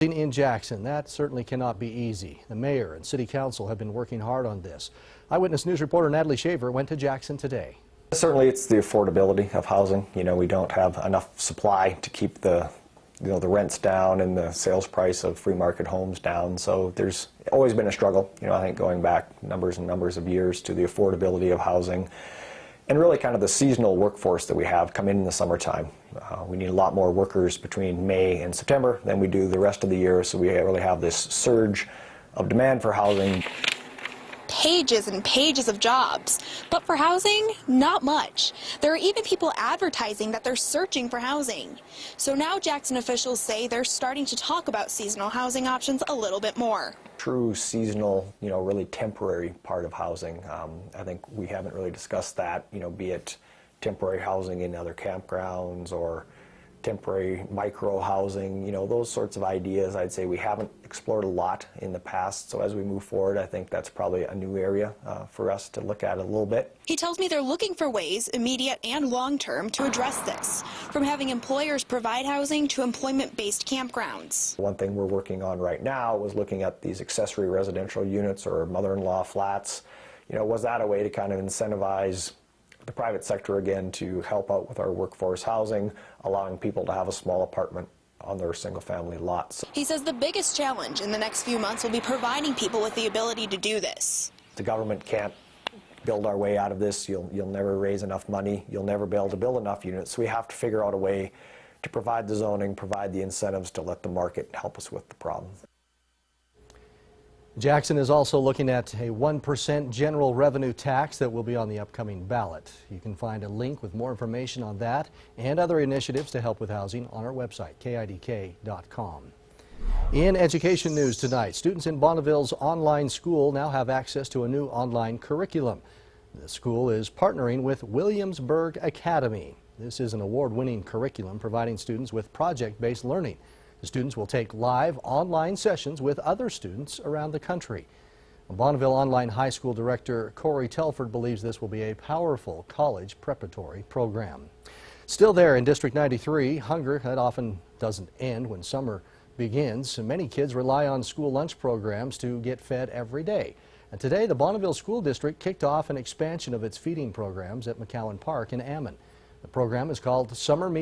In Jackson, that certainly cannot be easy. The mayor and city council have been working hard on this. Eyewitness News reporter Natalie Shaver went to Jackson today. Certainly it's the affordability of housing. We don't have enough supply to keep the rents down and the sales price of free market homes down. So there's always been a struggle, I think going back numbers and numbers of years to the affordability of housing. And really kind of the seasonal workforce that we have come in the summertime. We need a lot more workers between May and September than we do the rest of the year, so we really have this surge of demand for housing. Pages and pages of jobs, but for housing, not much. There are even people advertising that they're searching for housing. So now Jackson officials say they're starting to talk about seasonal housing options a little bit more. True seasonal, really temporary part of housing. I think we haven't really discussed that, be it temporary housing in other campgrounds or temporary micro housing, those sorts of ideas. I'd say we haven't explored a lot in the past. So as we move forward, I think that's probably a new area for us to look at a little bit. He tells me they're looking for ways, immediate and long term, to address this, from having employers provide housing to employment-based campgrounds. One thing we're working on right now was looking at these accessory residential units or mother-in-law flats. Was that a way to kind of incentivize the private sector again to help out with our workforce housing, allowing people to have a small apartment on their single-family lots. He says the biggest challenge in the next few months will be providing people with the ability to do this. The government can't build our way out of this. You'll never raise enough money. You'll never be able to build enough units. So we have to figure out a way to provide the zoning, provide the incentives to let the market help us with the problem. Jackson is also looking at a 1% general revenue tax that will be on the upcoming ballot. You can find a link with more information on that and other initiatives to help with housing on our website, KIDK.com. In education news tonight, students in Bonneville's online school now have access to a new online curriculum. The school is partnering with Williamsburg Academy. This is an award-winning curriculum providing students with project-based learning. The students will take live online sessions with other students around the country. Bonneville Online High School Director Corey Telford believes this will be a powerful college preparatory program. Still there in District 93, hunger that often doesn't end when summer begins. Many kids rely on school lunch programs to get fed every day. And today, the Bonneville School District kicked off an expansion of its feeding programs at McCowan Park in Ammon. The program is called Summer Meal.